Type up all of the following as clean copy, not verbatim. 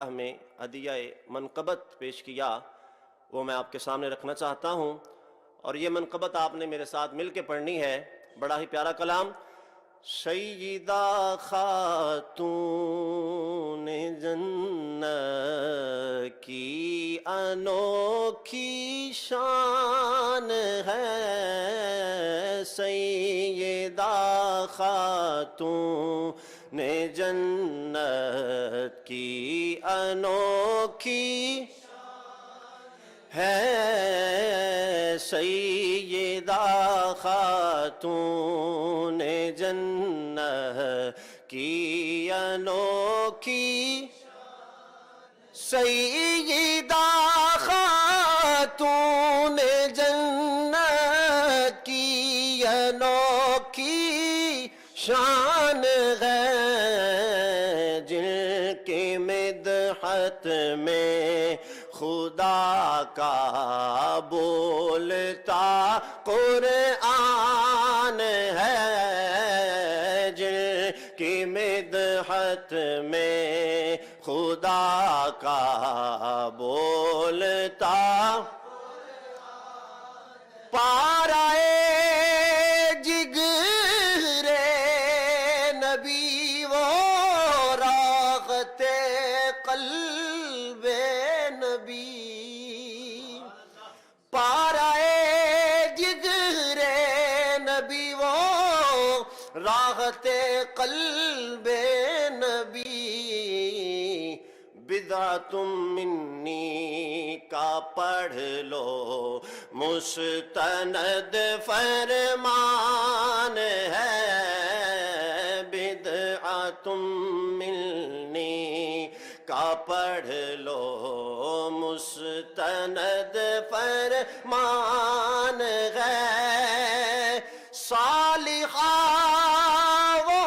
میں عدیہ منقبت پیش کیا وہ میں آپ کے سامنے رکھنا چاہتا ہوں، اور یہ منقبت آپ نے میرے ساتھ مل کے پڑھنی ہے۔ بڑا ہی پیارا کلام۔ سیدہ خاتون جنت کی انوکھی شان ہے، سیدہ خاتون جنت کی انوکھی ہے، سیدہ خاتون جنت کی انوکھی، سیدہ خاتون جنت کی انوکھی شان ہے، جن کی مدحت میں خدا کا بولتا قرآن ہے، جن کی مدحت میں خدا کا بولتا پارائے جگر نبی وہ راغت قلب نبی، پارائے جگر نبی وہ راغت قلب نبی، بدعت منی کا پڑھ لو مستند فرمان ہے، بدعت منی کا پڑھ لو مستند فرمان ہے، صالحہ وہ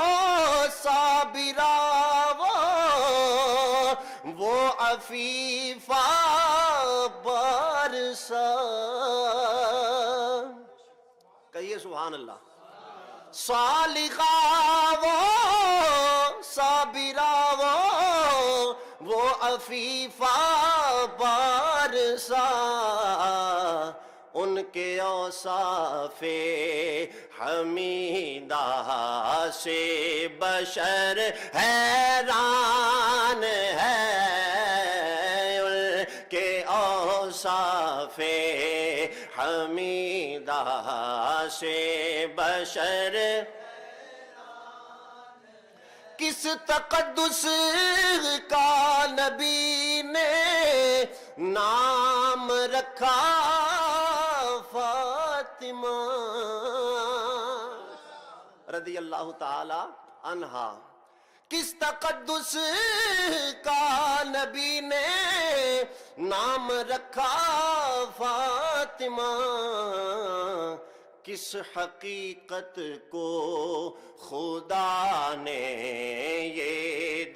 صابرہ وہ عفیفہ بارسا، کہیے سبحان اللہ۔ صالحہ وہ صابرہ وہ عفیفہ بارسا، ان کے اوصاف حمیدہ سے بشر حیران ہے، ان کے اوصاف حمیدہ سے بشر کس تقدس کا نبی نے نام رکھا فاطمہ رضی اللہ تعالی عنہا، کس تقدس کا نبی نے نام رکھا فاطمہ، کس حقیقت کو خدا نے یہ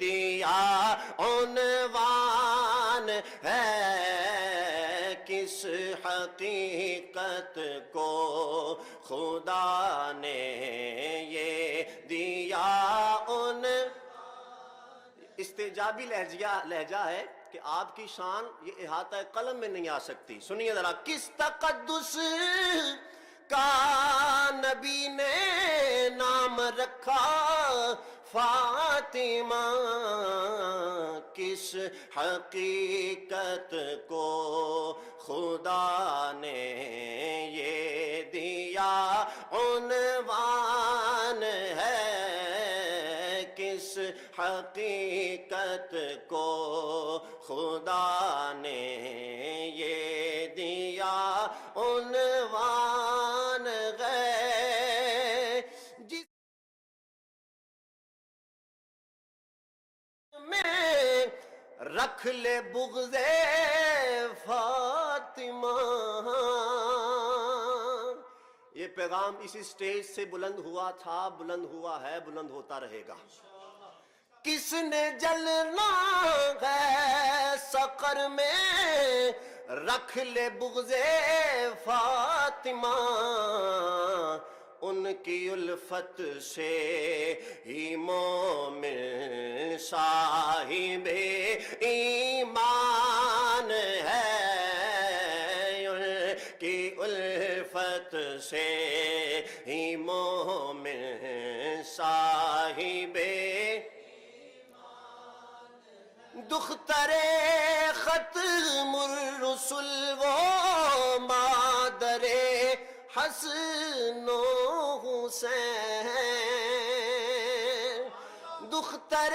دیا عنوان ہے، کس حقیقت کو خدا نے یہ دیا استعجابی لہجہ ہے کہ آپ کی شان یہ احاطہ قلم میں نہیں آ سکتی۔ سنیے ذرا، کس تقدس کا نبی نے نام رکھا فاطمہ، کس حقیقت کو خدا نے یہ دیا عنوان ہے، کس حقیقت کو خدا نے یہ دیا عنوان ہے، جس میں رکھ لے بغض فاطمہ۔ یہ پیغام اسی سٹیج سے بلند ہوا تھا، بلند ہوا ہے، بلند ہوتا رہے گا۔ کس نے جلنا ہے سقر میں رکھ لے بغض فاطمہ، ان کی الفت سے ہی مومن صاحب ایمان ہے، ان کی الفت سے ہی مومن صاحب دختر ختم الرسل وہ مادر حسن و حسین، دختر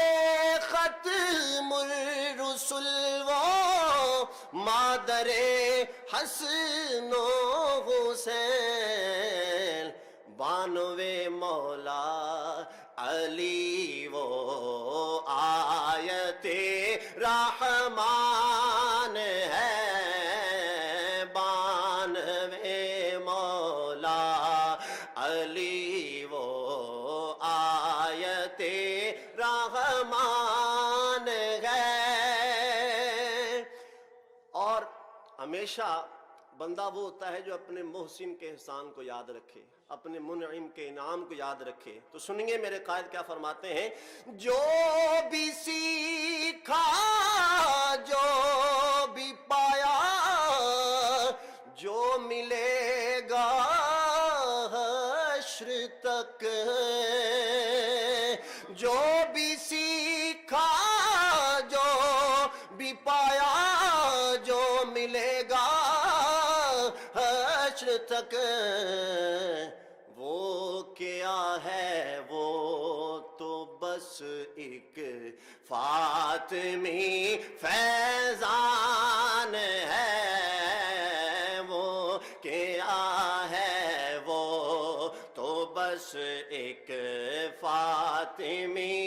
ختم الرسل وہ مادر حسن و حسین، بانوے مولا علی وہ آیت رحمان ہے، بانوے مولا علی وہ آیت رحمان ہے۔ اور ہمیشہ بندہ وہ ہوتا ہے جو اپنے محسن کے احسان کو یاد رکھے، اپنے منعم کے انعام کو یاد رکھے۔ تو سنیے میرے قائد کیا فرماتے ہیں، جو بھی سیکھا جو بھی پایا جو ملے گا حشر تک، جو بھی سیکھا جو بھی پایا جو ملے گا حشر تک، وہ کیا ہے وہ تو بس ایک فاطمی فیضان ہے، وہ کیا ہے وہ تو بس ایک فاطمی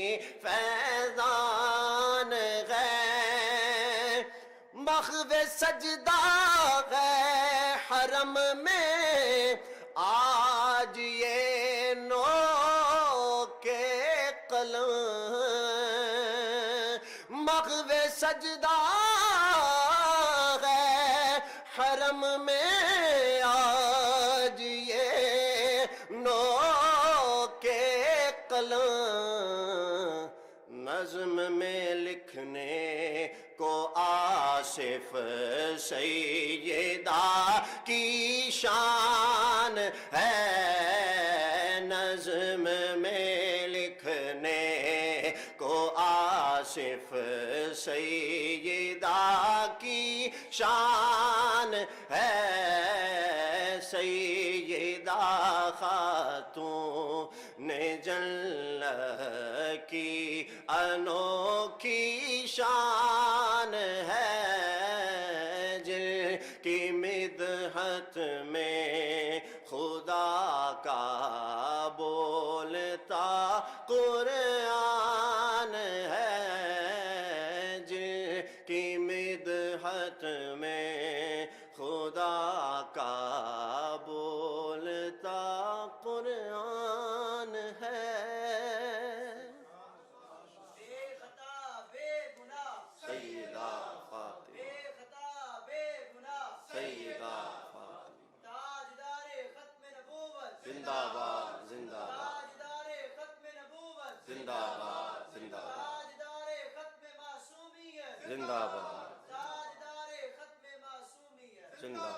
فیضان ہے، مخو سجدہ ہے حرم میں آج یہ نو کے قلم، مخو سجدہ ہے حرم میں آج یہ نو کے قلم، نظم میں لکھنے کو آصف سیدہ کی شان ہے، نظم میں لکھنے کو آصف سیدہ کی شان ہے، سیدہ خاتون جنت کی انوکھی شان ہے، جن کی مدحت میں خدا کا بولتا قرآن ہے، جن کی مدحت میں خدا کا بولتا قرآن ہے۔ سیدہ فاطمہ، سیدہ فاطمہ، زندہ باد زندہ باد، زندہ باد زندہ باد، زندہ باد زندہ باد۔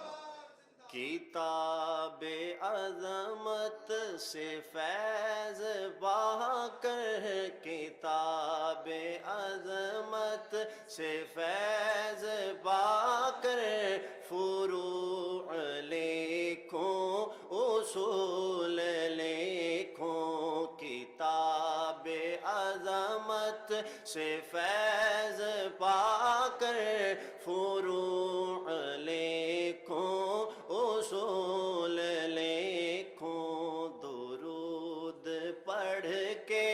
کتاب عظمت سے فیض بہا کر، کتاب عظمت سے فیض بہا کر، فروع لکھوں اصول لکھوں، کتاب عظمت سے فیض پا کر، فروع لکھوں اصول لکھوں، درود پڑھ کے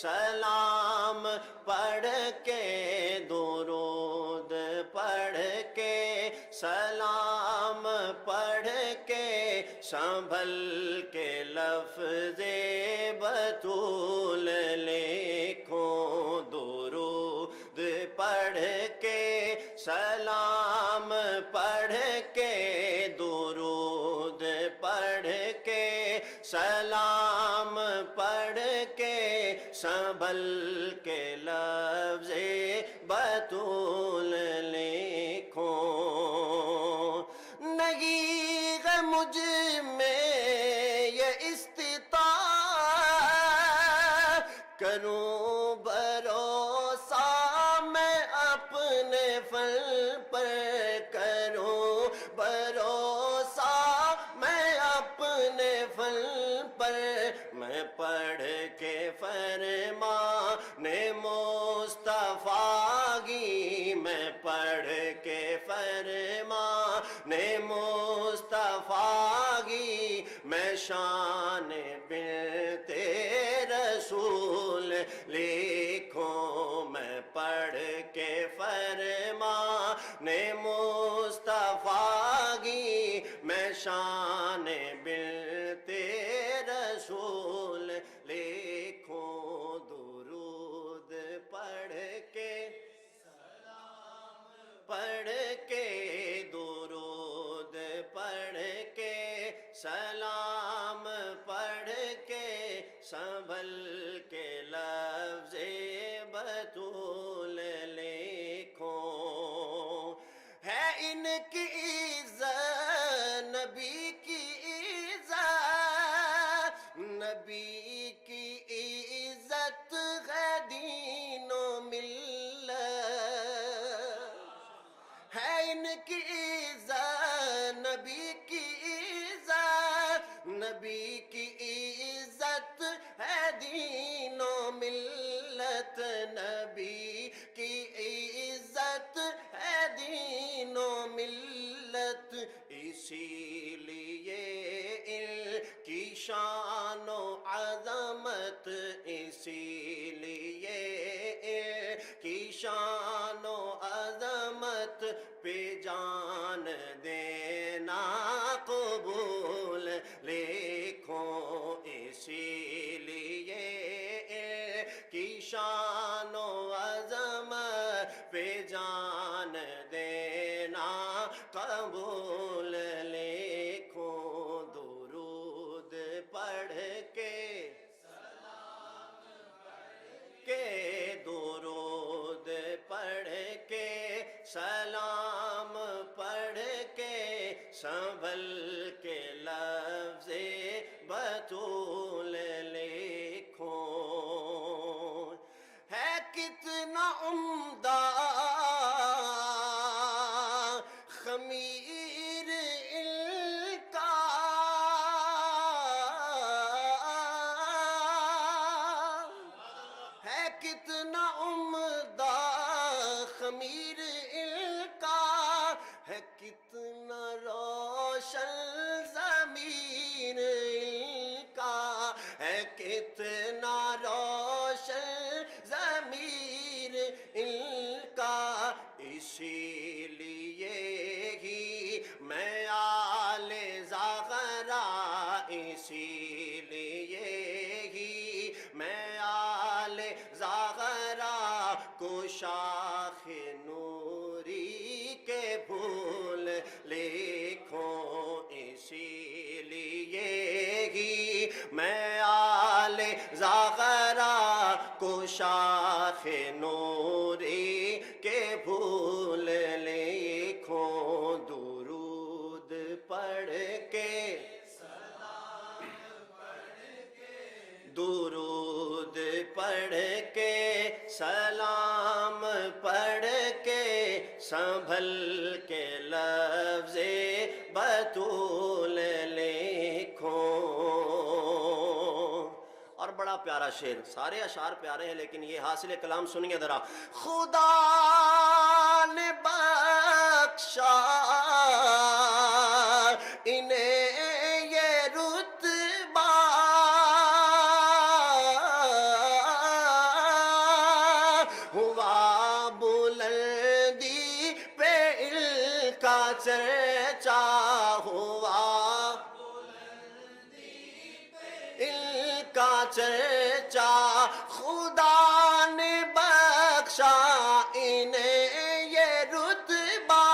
سلام پڑھ کے، درود پڑھ کے سلام پڑھ کے، سنبھل کے لفظ بطول لکھوں، درود پڑھ کے سلام پڑھ کے، درود پڑھ کے سلام پڑھ کے سنبھل کے لفظ بطول لکھو، نہیں ہے مجھ میں یہ استطاعت، کروں بھروسہ میں اپنے فن پر، کروں بھروسہ میں اپنے فن پر، میں پڑھ کے فرمان مصطفیٰ کی، میں پڑھ کے فرمان مصطفیٰ کی، میں شان بنت رسول لکھوں، میں پڑھ کے فرمان مصطفیٰ کی، میں شان بنت رسول لکھوں، درود پڑھ کے درود پڑھ کے سلام پڑھ کے سنبھل کے لفظ بطول لکھو، ہے ان کی عزت نبی کی عزت، نبی کی عزت ہے دین و ملت، ہے ان کی عزت نبی کی عزت، نبی کی عزت ہے دین و ملت، نبی کی عزت ہے دین و ملت، اسی لیے ان کی شان و عظمت، اسی لیے ان کی شان و عظمت پہ جان دینا قبول لکھو، اسی لیے ان کی شان و عظمت پہ جان دینا قبول لکھو، درود پڑھ کے درود پڑھ کے سلام پڑھ کے سنبھل کے لفظ بطول لکھو، ہے کتنا عمدہ خمیر ان کا، ہے کتنا عمدہ خمیر ان کا، ہے کتنا روشن ضمیر ان کا، ہے کتنا روشن ضمیر ان کا، اسی لیے ہی میں آل زہرا، اسی لیے ہی میں آل زہرا کو شاخ نوری کے پھول لکھوں، اسی لیے ہی میں آل زہرا کو شاخ نوری کے پھول لکھوں، درود پڑھ کے درود پڑھ کے سلام پڑھ کے سنبھل کے لفظ بطول لکھو، اور بڑا پیارا شعر، سارے اشعار پیارے ہیں لیکن یہ حاصل کلام سنیے ذرا، خدا نے بخشا انہیں یہ رتبہ، ہوا بلندی پہ ان کا چرچا، ہوا ان کا چرچا، خدا نے بخشا انہیں یہ رتبہ،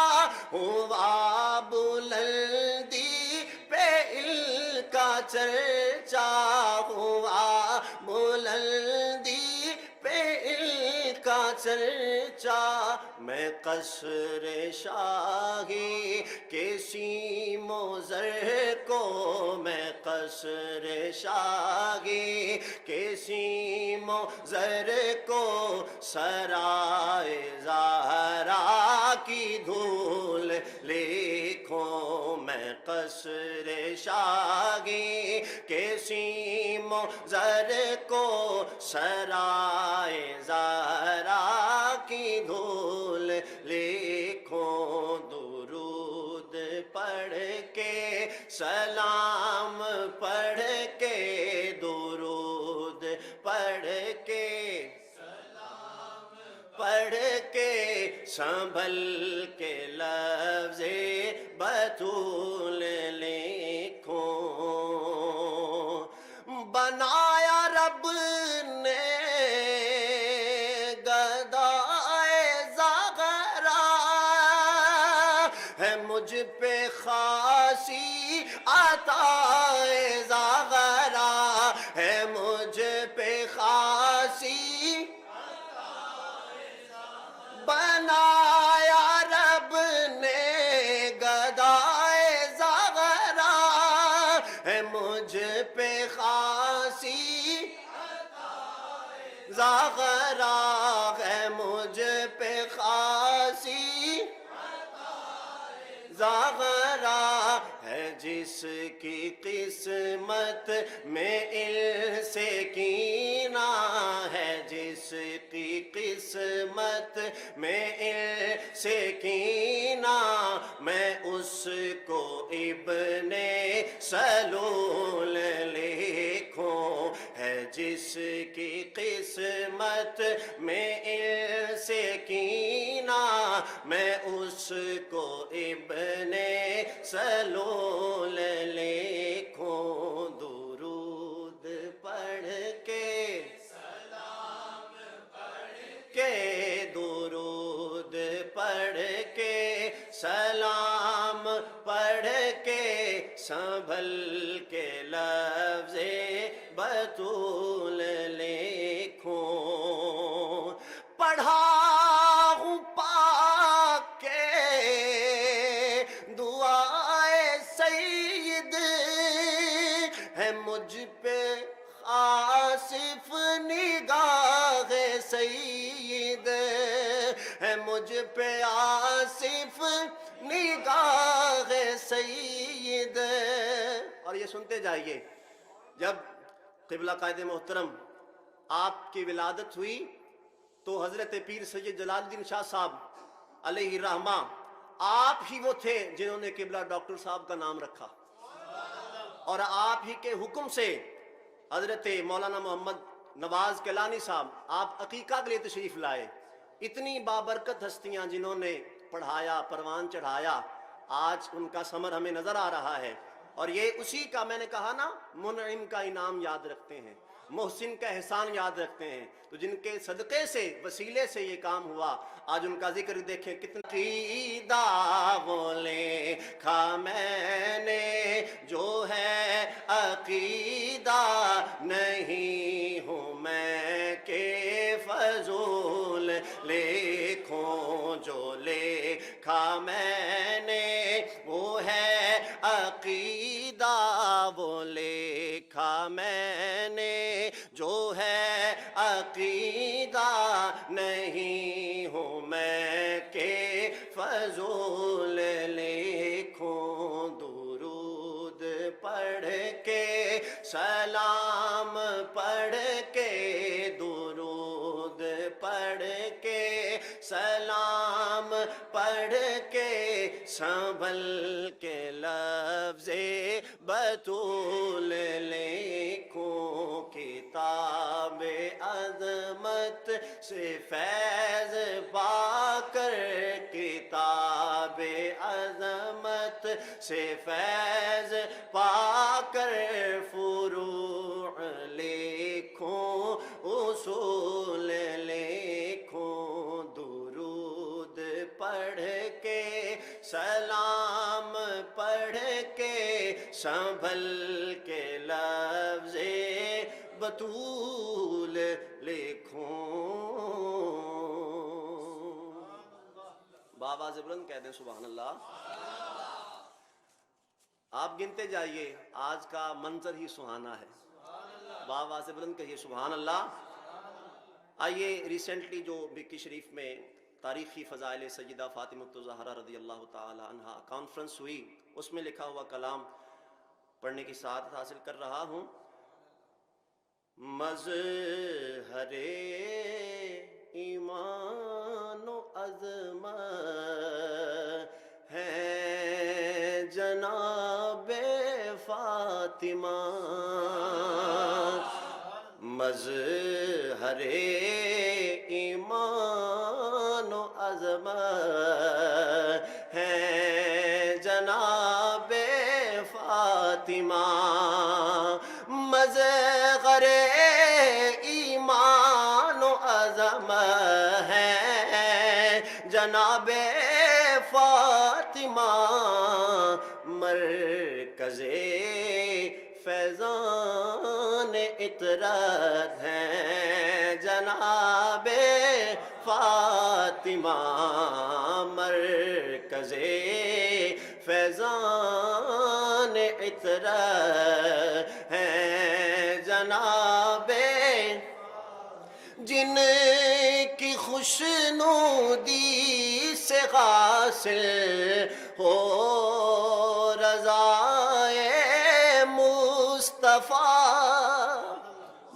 ہوا بلندی پہ ان کا چرچا، چرچا میں قصر شاہی کے سیم و زر کو، میں قصر شاہی کے سیم و زر کو، سرائے زہرا کی دھول لکھوں، میں قصر شاہی کے سیم و زر کو، سرائے زہرا کی دھول لکھوں، درود پڑھ کے سلام پڑھ کے، درود پڑھ کے پڑھ کے، سنبھل کے لفظ بطول لکھوں، بنایا رب نے گدائے زغرا، ہے مجھ پہ خاصی عطائے زغرا، ہے مجھ پہ خاصی بنایا رب نے گدائے زغرا، ہے مجھ پہ خاصی زغرا، ہے مجھ پہ خاصی زغرا، ہے جس کی قسمت میں انس کینہ، ہے جس کی قسمت میں انس کینہ، میں اس کو ابن سلول لکھوں، ہے جس کی قسمت میں انس کینہ، میں اس کو ابن سلول لکھوں، درود پڑھ کے سلام پڑھ کے، درود پڑھ کے سلام پڑھ کے، سنبھل کے لفظ بطول لکھوں، پڑھا ہوں پاک کے دعائے سید، ہے مجھ پہ آصف نگاہ سید، ہے مجھ پہ آصف نگاہ سید۔ اور یہ سنتے جائیے، جب قبلہ قائد محترم آپ کی ولادت ہوئی تو حضرت پیر سید جلال الدین شاہ صاحب علیہ الرحمہ آپ ہی وہ تھے جنہوں نے قبلہ ڈاکٹر صاحب کا نام رکھا، اور آپ ہی کے حکم سے حضرت مولانا محمد نواز کیلانی صاحب آپ عقیقہ کے لیے تشریف لائے۔ اتنی بابرکت ہستیاں جنہوں نے پڑھایا، پروان چڑھایا، آج ان کا ثمر ہمیں نظر آ رہا ہے، اور یہ اسی کا میں نے کہا نا، منعم کا انعام یاد رکھتے ہیں، محسن کا احسان یاد رکھتے ہیں، تو جن کے صدقے سے، وسیلے سے یہ کام ہوا، آج ان کا ذکر دیکھیں کتنا۔ عقیدہ وہ لکھا میں نے جو ہے عقیدہ نہیں ہوں میں کہ فضول لکھوں، جو لکھا میں نے وہ ہے عقیدہ، وہ لکھا میں نے جو ہے عقیدہ نہیں ہوں میں کہ فضول لکھوں، درود پڑھ کے سلام پڑھ کے، درود پڑھ کے سلام پڑھ کے، سنبھل کے لفظ بطول لکھوں، کتاب عظمت سے فیض پا کر، کتاب عظمت سے فیض پا کر، فروع لکھوں اصول لکھوں، درود پڑھ کے سلام پڑھ کے، سنبھل کے لفظ بطول لکھوں۔ آواز بلند کہہ دیں سبحان اللہ۔ آپ گنتے جائیے، آج کا منظر ہی سہانا ہے، آواز بلند کہیے سبحان اللہ۔ آئیے ریسنٹلی جو بکی شریف میں تاریخی فضائل سیدہ فاطمہ الزہرا رضی اللہ تعالی عنہا کانفرنس ہوئی، اس میں لکھا ہوا کلام پڑھنے کی سعادت حاصل کر رہا ہوں۔ مظہر ایمان و عظمت ہے جناب فاطمہ، مظہر ایمان و عظمت ہے جناب فاطمہ، مظہر ایمان و عظمت ہے جناب فاطمہ، مرکز فیضان اطرت ہے جناب فاطمہ، مرکز فیضان اطرت ہے جناب، جن کی خوشنودی سے حاصل ہو رضائے مصطفیٰ،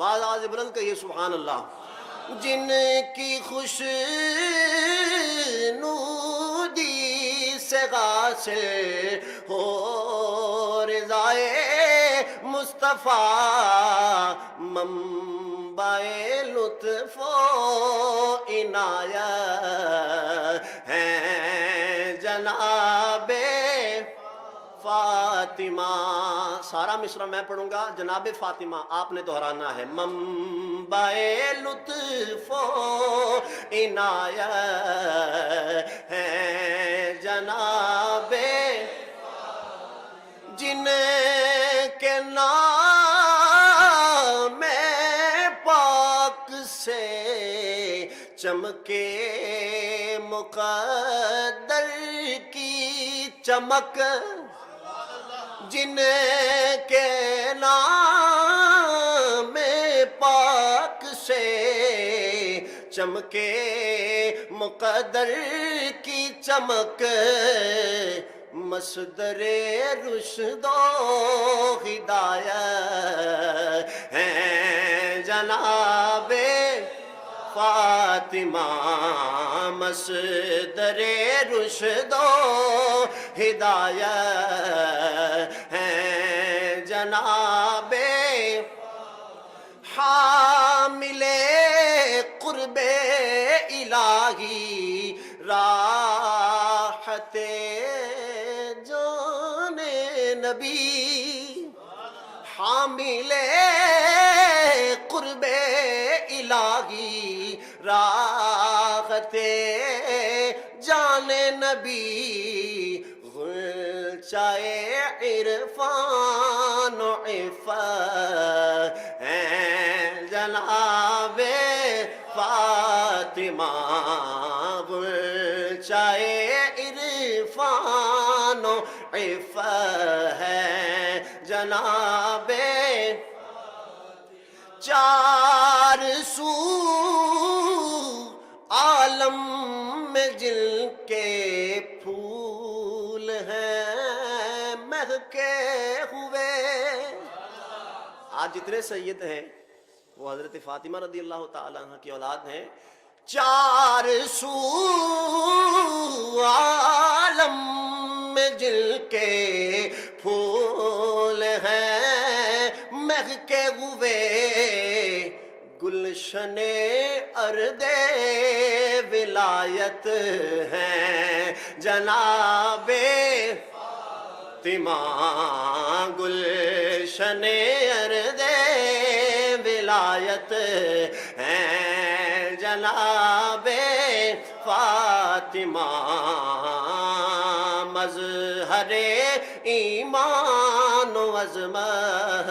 آواز بلند کہیے سبحان اللہ، جن کی خوشنودی سے حاصل ہو رضائے مصطفیٰ، منبع لطف و عنایت ہے جناب فاطمہ۔ سارا مصرع میں پڑھوں گا، جناب فاطمہ آپ نے دہرانا ہے، منبع لطف و عنایت ہے جناب، جن کے نام پاک سے چمکے مقدر کی چمک، جن کے نام پاک سے چمکے مقدر کی چمک، مصدر رشد و ہدایت ہے جناب فاطمہ، مصدر رشد و ہدایت ہے جناب، حامل قرب الہی راحت جان نبی، حامل قرب الہی راحت جان نبی، غلچۂ عرفان و عفت ہے جناب فاطمہ، غلچۂ عرفان و عفت ہے جناب، چار سو عالم میں جن کے پھول ہیں مہکے ہوئے، آج جتنے سید ہیں وہ حضرت فاطمہ رضی اللہ تعالیٰ عنہ کی اولاد ہیں، چار سو عالم میں جن کے پھول ہیں مہکے ہوئے، گلشن ارد ولایت ہے جناب فاطمہ، گلشن ارد ولایت ہے جناب فاطمہ، مظہر ایمان و عظمت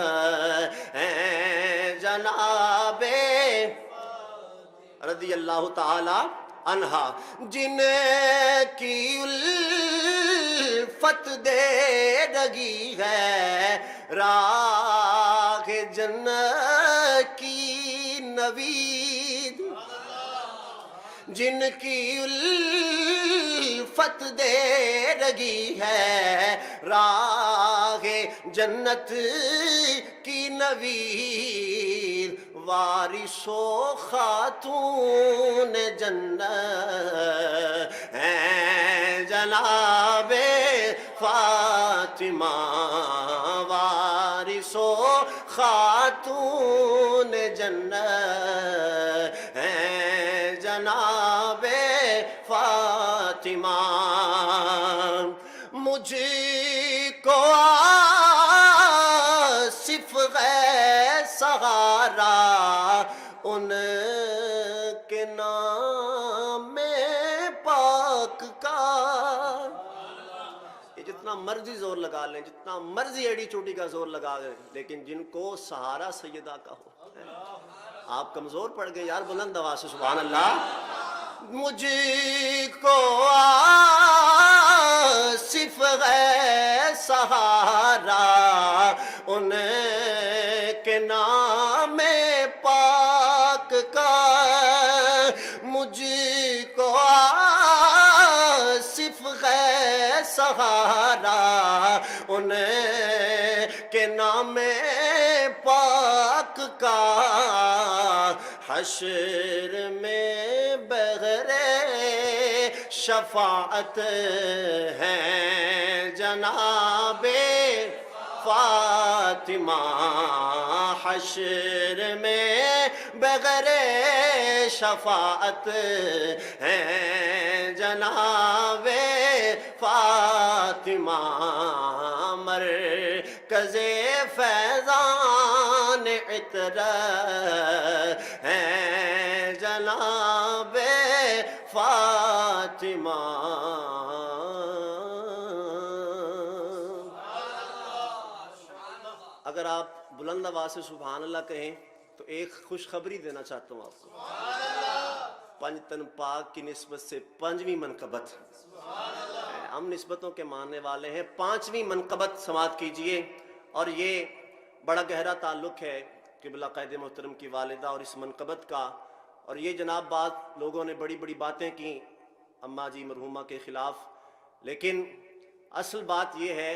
ہے جناب رضی اللہ تعالی انہا جن کی الفت دے رہی ہے راہ جنت کی نوید، جن کی الفت دے رہی ہے راہ جنت کی نوید، وارث و خاتون جنت ہیں جناب فاطمہ، وارث و خاتون جنت ہیں جناب فاطمہ۔ مجھ کو آصف ہے سہارا ان کے نام پاک کا، یہ جتنا مرضی زور لگا لیں، جتنا مرضی ایڑی چوٹی کا زور لگا لیں، لیکن جن کو سہارا سیدہ کا ہو، آپ کمزور پڑ گئے یار، بلند آواز سے سبحان اللہ۔ مجھ کو آصف ہے سہارا ان کے نام پاک کا، مجھ کو آصف ہے سہارا ان کے نام پاک کا، حشر میں بغیر شفاعت ہیں جناب فاطمہ، حشر میں بغیر شفاعت ہیں جناب فاطمہ، مرکز فیضان عطرت ہیں جناب فاطمہ۔ اگر آپ بلند آواز سے سبحان اللہ کہیں تو ایک خوشخبری دینا چاہتا ہوں آپ کو، پنجتن پاک کی نسبت سے 5ویں منقبت، ہم نسبتوں کے ماننے والے ہیں، 5ویں منقبت سماعت کیجئے، اور یہ بڑا گہرا تعلق ہے قبلہ قائد محترم کی والدہ اور اس منقبت کا، اور یہ جناب بعض لوگوں نے بڑی بڑی باتیں کی اماں جی مرحومہ کے خلاف، لیکن اصل بات یہ ہے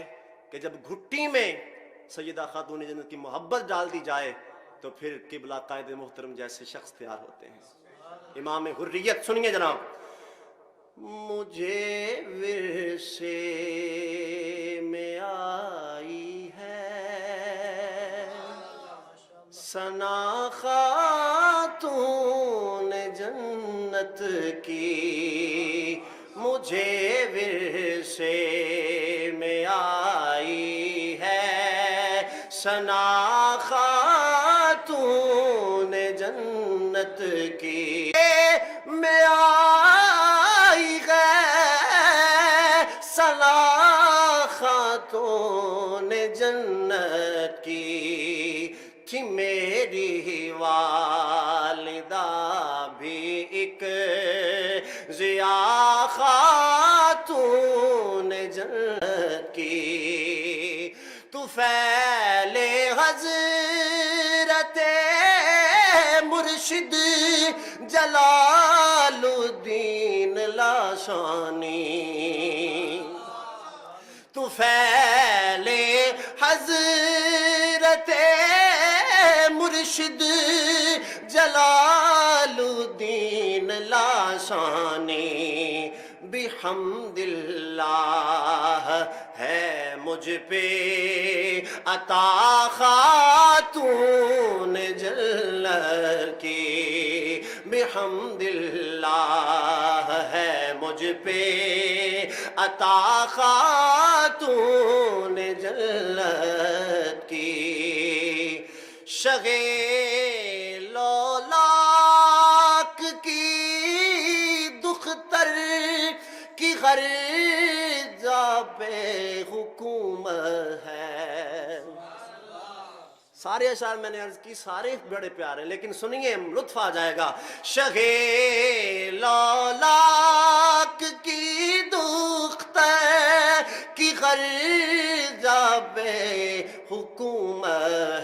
کہ جب گھٹی میں سیدہ خاتون جنت کی محبت ڈال دی جائے تو پھر قبلہ قائد محترم جیسے شخص تیار ہوتے ہیں۔ امام حریت سنیے جناب، مجھے ورثے میں آئی ہے ثنا خاتون جنت کی، مجھے ورثے میں آئی ہے ثنا خاتون جنت کی، میں آئی ہے ثنا خاتون جنت کی، تھی میری والدہ بھی ایک ضیا خاتون جنت کی، طفیل حضرت مرشد جلال الدین لاشانی، طفیل حضرت مرشد جلال الدین لاشانی، بحمد اللہ ہے مجھ پہ عطا خاتون جنت کی، بحمد اللہ ہے مجھ پہ عطا خاتون جنت کی، شگے لولاک کی دختر کی غرضہ پہ حکومت ہے، سارے اشعار میں نے عرض کی سارے بڑے پیارے ہیں، لیکن سنیے لطف آ جائے گا۔ شگے لولاک کی دختر کی غرضہ بے حکوم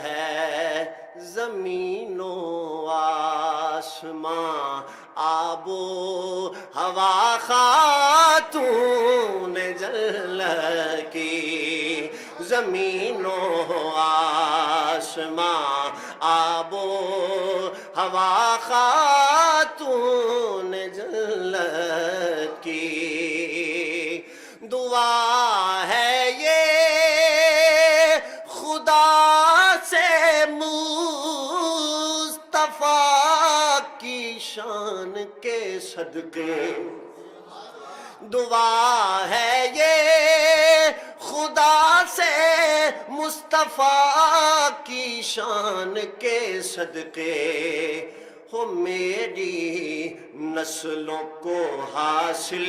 ہے، زمین و آسمان آب و ہوا خاتون جنت کی، زمین و آسمان آب و ہوا خاتون جنت کی، دعا ہے یہ خدا سے مصطفیٰ کی شان کے صدقے، دعا ہے یہ خدا سے مصطفیٰ کی شان کے صدقے، ہو میری نسلوں کو حاصل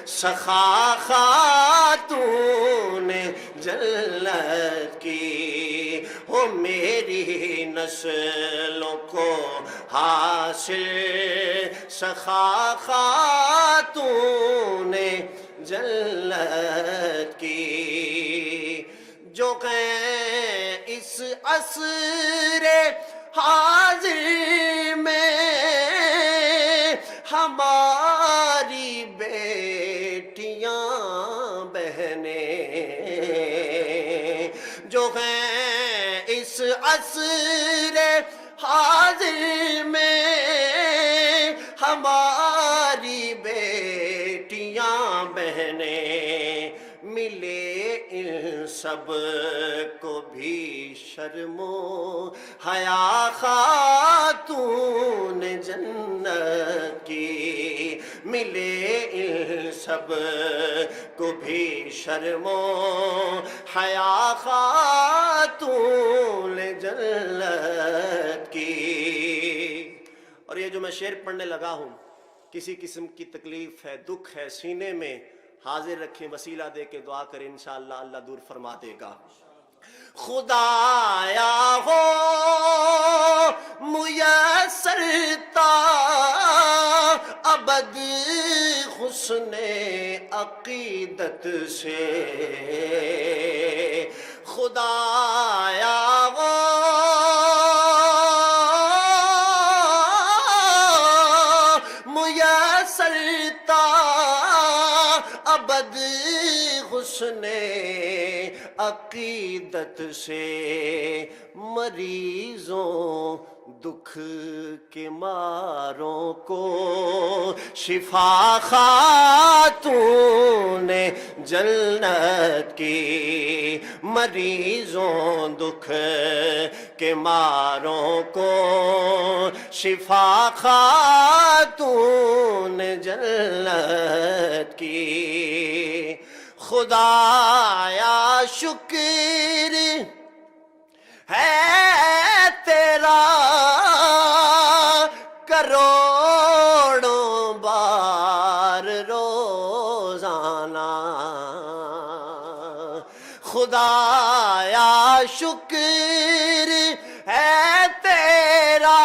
سخا خاتون جنت کی، ہو میری نسلوں کو حاصل سخا خاتون جنت کی، جو کہیں اس عصر حاضر میں ہماری بیٹیاں بہنیں، جو ہیں اس عصر حاضر میں ہماری بیٹیاں بہنیں، ملے ان سب کو بھی شرم و حیا خاتون جنت کی، ملے ان سب کو بھی شرم و حیا خاتون جنت کی۔ اور یہ جو میں شعر پڑھنے لگا ہوں، کسی قسم کی تکلیف ہے، دکھ ہے سینے میں، حاضر رکھیں، وسیلہ دے کے دعا کریں، انشاءاللہ اللہ دور فرما دے گا۔ خدایا ہو میسر تا ابد حسن عقیدت سے، خدایا ہو میسر تا ابد حسن عقیدت سے، مریضوں دکھ کے ماروں کو شفا خاتون جنت کی، مریضوں دکھ کے ماروں کو شفا خاتون جنت کی، خدایا شکر ہے تیرا کروڑوں بار روزانہ، خدایا شکر ہے تیرا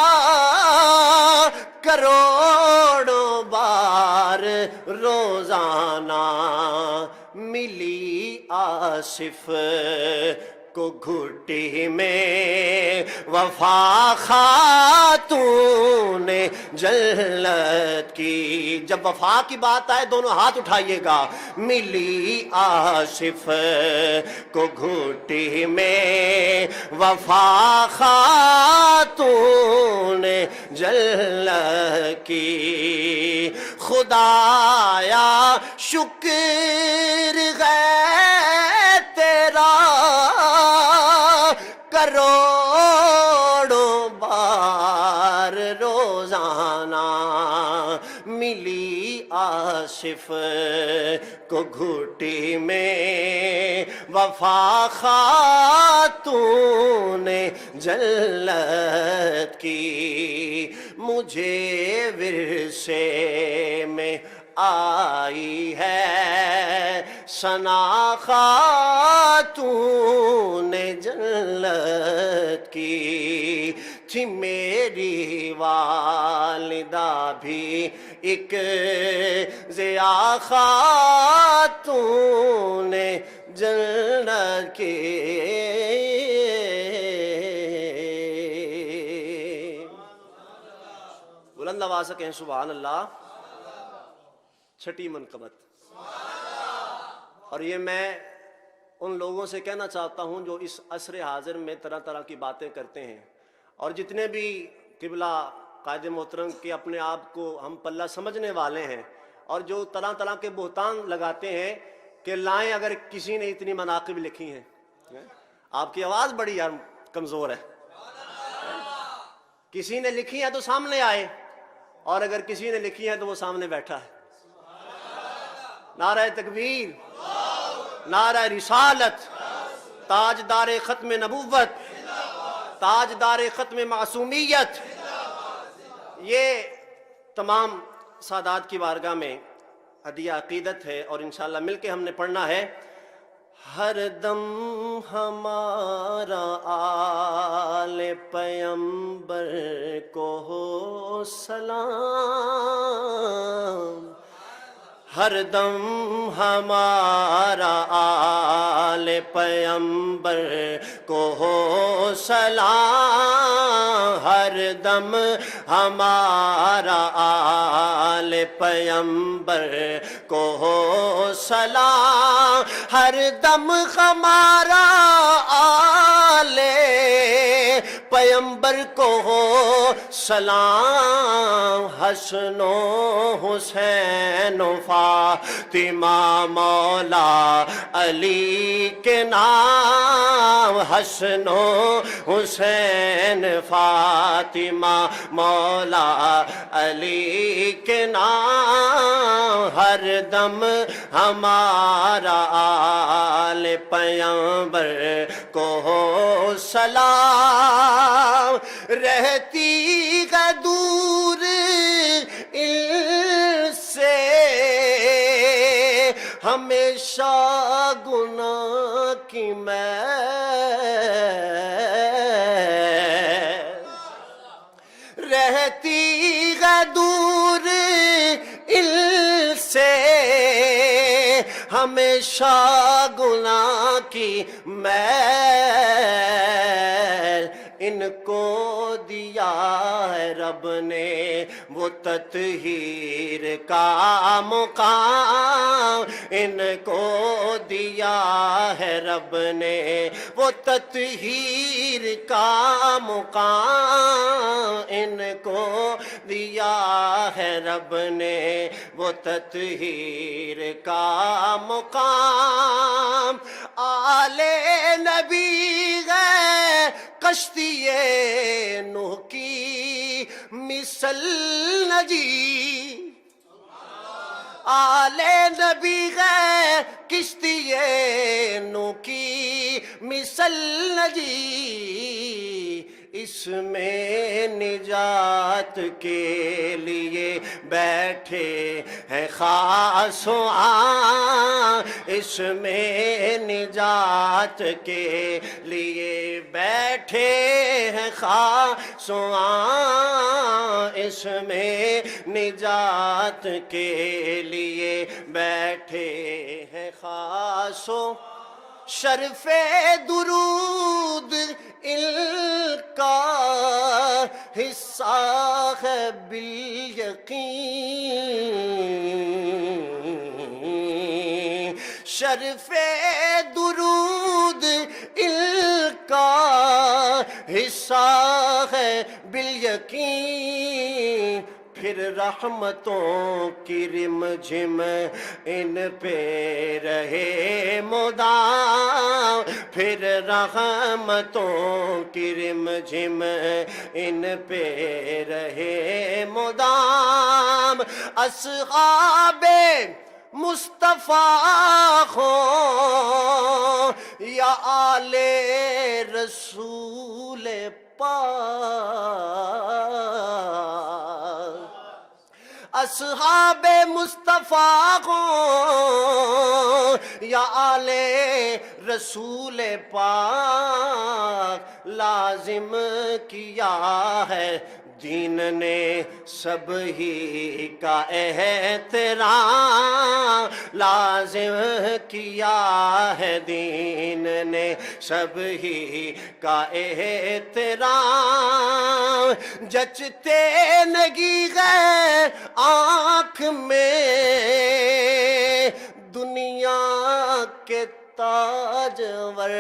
کروڑوں بار روزانہ، ملی آصف کو گھٹی میں وفا خاتون جنت کی، جب وفا کی بات آئے دونوں ہاتھ اٹھائیے گا، ملی آصف کو گھٹی میں وفا خاتون جنت کی، خدایا شکر ہے تیرا کروڑوں بار روزانہ، ملی آصف کو گھٹی میں وفا خاتون جنت کی، مجھے ورثے میں آئی ہے ثنا خاتون جنت کی تھی میری والدہ بھی ایک ضیا خاتون جنت کی. بلند آواز سے کہیں سبحان اللہ. چھٹی منقبت. اور یہ میں ان لوگوں سے کہنا چاہتا ہوں جو اس عصر حاضر میں طرح طرح کی باتیں کرتے ہیں، اور جتنے بھی قبلہ قائد محترم کے اپنے آپ کو ہم پلہ سمجھنے والے ہیں، اور جو طرح طرح کے بہتان لگاتے ہیں کہ لائیں اگر کسی نے اتنی مناقب لکھی ہیں. آپ کی آواز بڑی یار کمزور ہے. کسی نے لکھی ہے تو سامنے آئے، اور اگر کسی نے لکھی ہے تو وہ سامنے بیٹھا ہے. نعرہ تکبیر، نعرہ رسالت، تاجدار ختم نبوت، تاجدار ختم معصومیت. یہ تمام سادات کی بارگاہ میں ہدیہ عقیدت ہے، اور انشاءاللہ مل کے ہم نے پڑھنا ہے. ہر دم ہمارا آل پیمبر کو ہو سلام، ہر دم ہمارا آل پیمبر کو ہو سلام، ہر دم ہمارا آل پیمبر کو ہو سلام، ہر دم ہمارا آل پیمبر کو ہو سلام. حسن و حسین و فاطمہ مولا علی کے نام، حسن و حسین فاطمہ مولا علی کے نام، ہر دم ہمارا آل پیمبر کو ہو سلام. رہتی ہے دور ان سے ہمیشہ گناہ کی محل، رہتی ہے دور ان سے ہمیشہ گناہ کی محل. ان کو دیا ہے رب نے وہ تطہیر کا مقام، ان کو دیا ہے رب نے وہ تطہیر کا مقام، ان کو دیا ہے رب نے وہ تطہیر کا مقام. آل نبی ہے کشتی نوح کی مثل نجی، آل نبی ہے کشتی نوح کی مثل نجی. اس میں نجات کے لیے بیٹھے ہیں خاص و عام، اس میں نجات کے لیے بیٹھے ہیں خاص و عام، اس میں نجات کے لیے بیٹھے ہیں خاص و. شرف درود ان کا حصہ ہے بالیقین، شرف درود ان کا حصہ ہے بالیقین. پھر رحمتوں کی رم جھم ان پہ رہے مدام، پھر رحمتوں کی رم جھم ان پہ رہے مدام. اصحاب مصطفیٰ ہوں یا آل رسول پاک، اصحاب مصطفیٰ ہوں یا آلے رسول پاک لازم کیا ہے دین نے سب ہی کا احترام، لازم کیا ہے دین نے سب ہی کا احترام، جچتے نگی غیر آنکھ میں دنیا کے تاجور،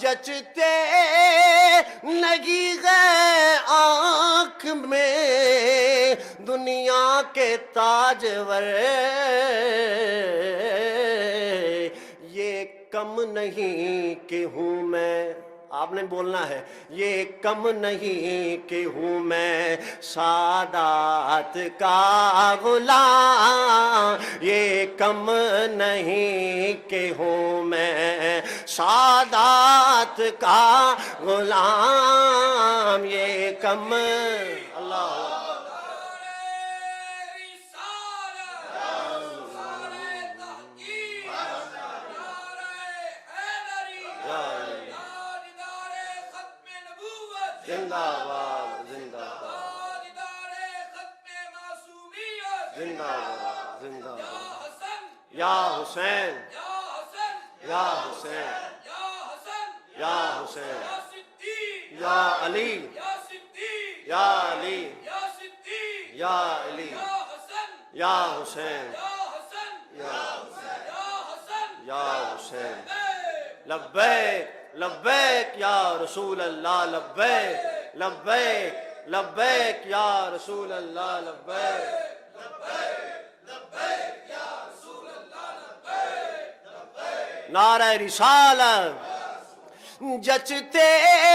جچتے نگی غیر آنکھ میں دنیا کے تاجور، یہ کم نہیں کہ ہوں میں، آپ نے بولنا ہے، یہ کم نہیں کہ ہوں میں سادات کا غلام، یہ کم نہیں کہ ہوں میں سادات کا غلام، یہ کم اللہ زندہ باد، زندہ باد، زندہ باد، زندہ باد، یا حسین، یا حسین، یا حسین، یا علی، یا علی، یا علی، یا حسین، یا حسین، لبیک لبیک یا رسول اللہ، لبیک لبیک لبیک یا رسول اللہ، لبیک نعرہ رسالت، جچتے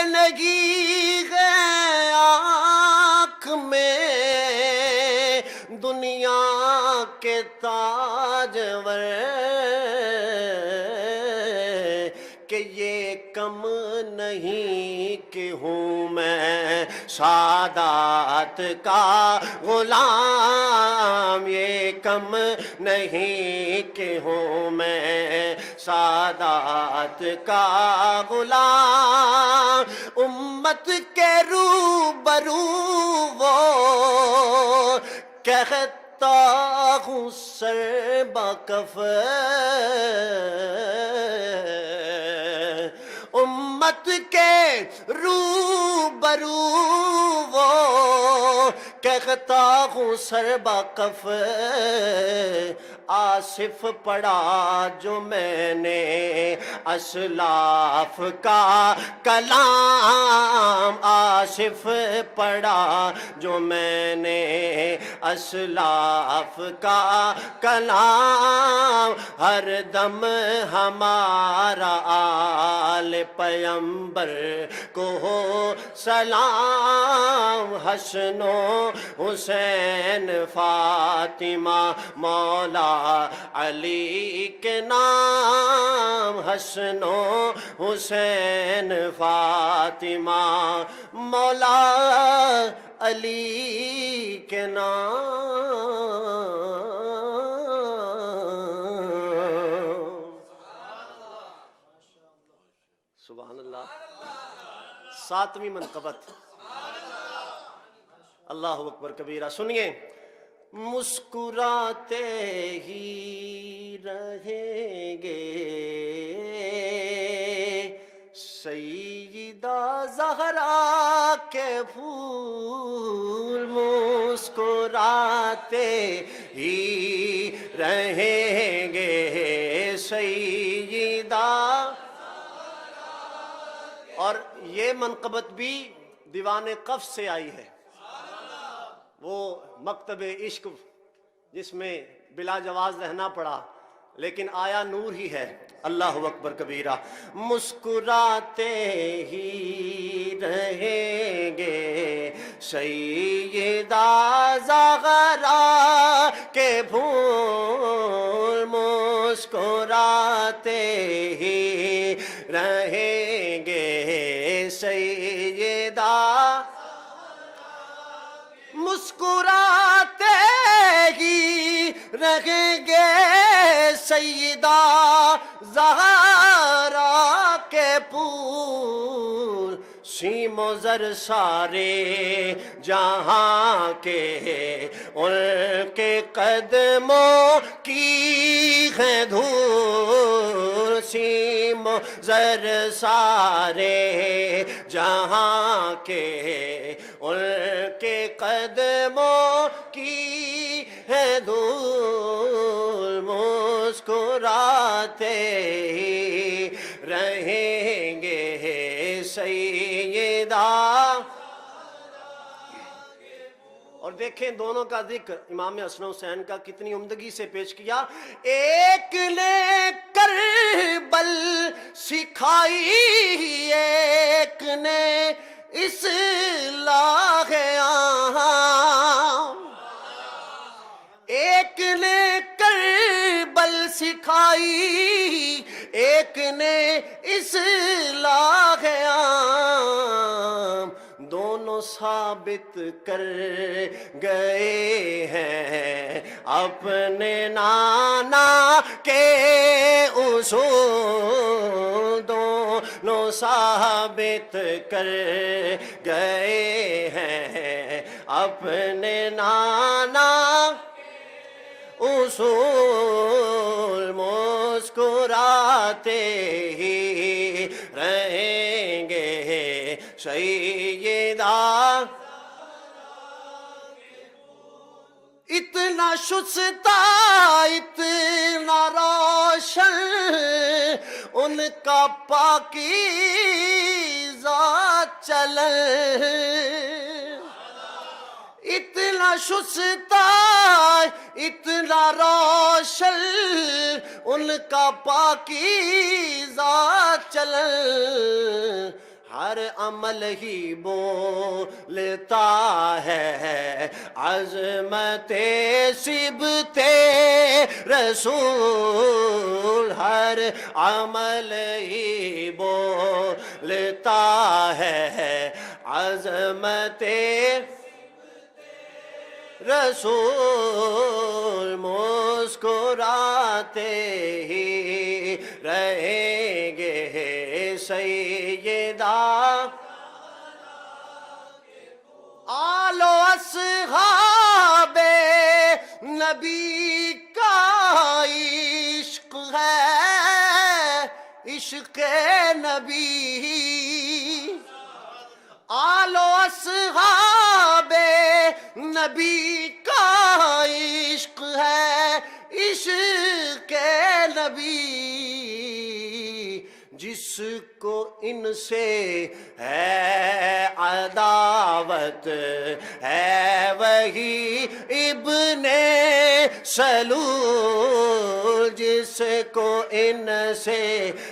نگی غیر آنکھ میں دنیا کے تاجور، کہ یہ کم نہیں کہ ہوں میں سادات کا غلام، یہ کم نہیں کہ ہوں میں سادات کا غلام، امت کے روبرو وہ کہتا ہوں سر بکف، امت کے روبرو وہ کہتا ہوں سر بکف، آصف پڑھا جو میں نے اسلاف کا کلام، آصف پڑھا جو میں نے اسلاف کا کلام، ہر دم ہمارا آل پیمبر کو ہو سلام، حسن و حسین فاطمہ مولا علی کے نام، حسن و حسین فاطمہ مولا علی کے نام، سبحان اللہ۔ ساتویں منقبت، اللہ اکبر کبیرہ، سنیے، مسکراتے ہی رہیں گے سیدہ زہرا کے پھول، مسکراتے ہی رہیں گے سیدہ، اور یہ منقبت بھی دیوان قفس سے آئی ہے، وہ مکتب عشق جس میں بلا جواز رہنا پڑا لیکن آیا نور ہی ہے، اللہ اکبر کبیرہ، مسکراتے ہی رہیں گے سیدہ زہرا کے پھول، مسکراتے ہی رہیں گے سیدہ، مسکراتے ہی سیدہ زہرا کے پھول سیم و زر سارے جہاں کے ان کے قدموں کی ہے دھول سیم و زر سارے جہاں کے ان کے قدموں کی ہے دھول مسکراتے ہی رہیں گے سیدہ. اور دیکھیں دونوں کا ذکر امام حسن حسین کا کتنی عمدگی سے پیش کیا. ایک نے کربل سکھائی ایک نے اصلاح عام. ایک نے کربل سکھائی ایک نے اصلاح عام. دونوں ثابت کر گئے ہیں اپنے نانا کے اصول. دونوں ثابت کر گئے ہیں اپنے نانا اصول. مسکراتے ہی رہیں گے سیدہ. اتنا شستہ اتنا روشن ان کا پاکیزہ چلن. اتنا شستہ اتنا روشن ان کا پاکیزہ چلن. ہر عمل ہی بولتا ہے عظمت صبت رسول. ہر عمل ہی بولتا ہے عظمت رسول. مسکراتے ہی رہیں گے سیدہ. آل و اصحاب نبی کا عشق ہے عشق نبی. آل و اصحاب نبی کا عشق ہے عشق نبی. جس کو ان سے ہے عداوت ہے وہی ابن سلول. جس کو ان سے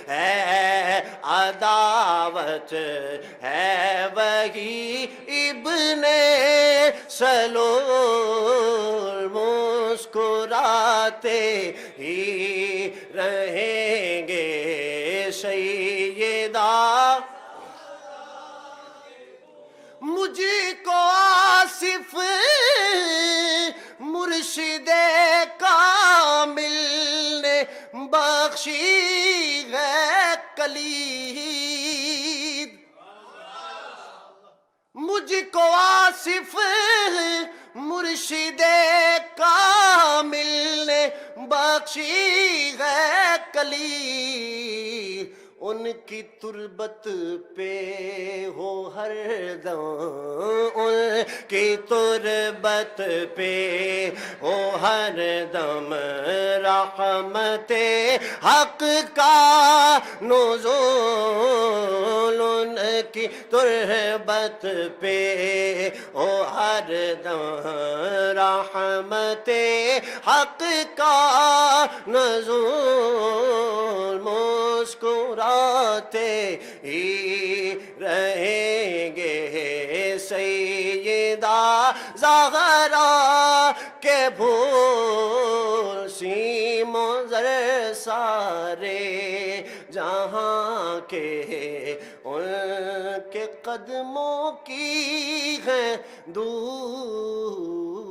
ہے عداوت ہے وہی ابن سلول. مسکراتے ہی رہیں گے سیدہ. مجھ کو آصف مرشد کامل نے بخشی ہے کلید. مجھ کو آصف مرشد کامل نے بخشی ہے کلید. ان کی تربت پہ ہو ہر دم ان کی تربت پہ ہو ہر دم رحمت حق کا نزول. ان کی تربت پہ ہو ہر دم رحمت حق کا نزول. مسکراتے ہی رہیں گے سیدہ زہرا کے پھول سیم و زر سارے جہاں کے ان کے قدموں کی ہے دور.